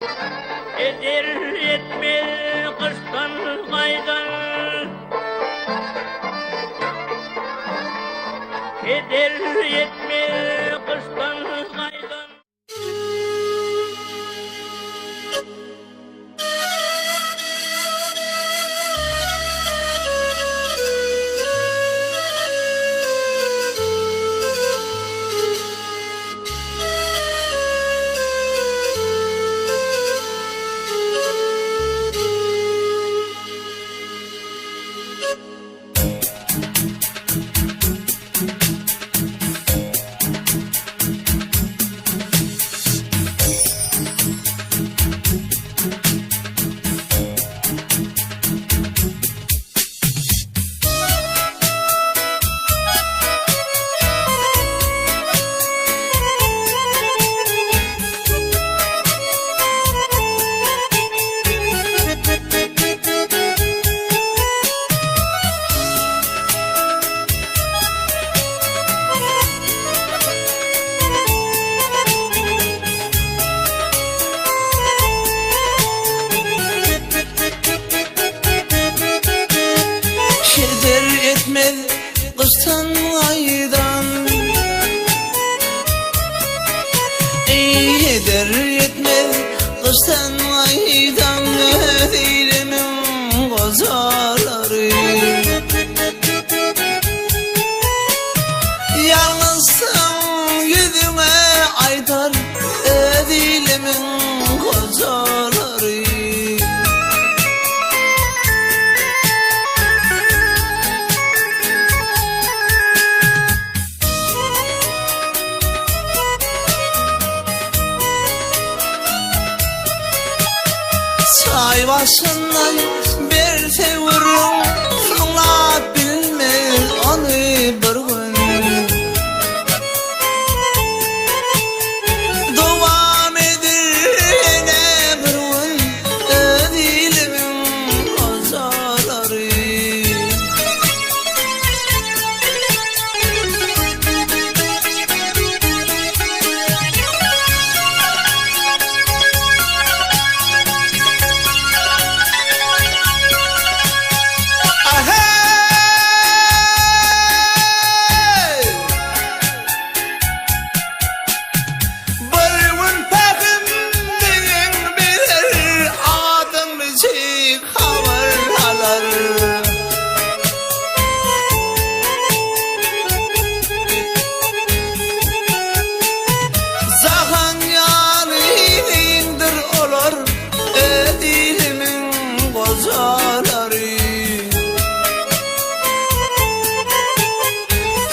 Edir etmez kıştan kaydan, Edir etmez kıştan kaydan. Etmez kıştan aydan, eder yetmez kıştan aydan, dilimin kozaları. Yalnızsın yüzüme aytar, dilimin kozaları. Çay başından bir sevurum, sana bilmez onu bir gün. Devam edir yine bir gün, dilimin kozaları.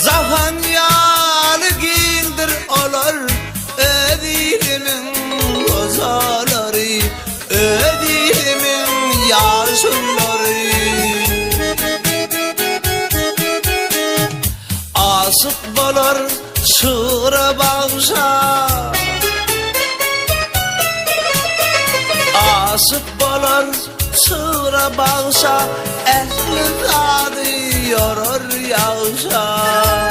Zahan yalı gildir olar, dilimin kozaları, dilimin yaşulları. Asık bolar şura bağışa, asık bolar şura bağışa, ehli zadı yorur yağışa.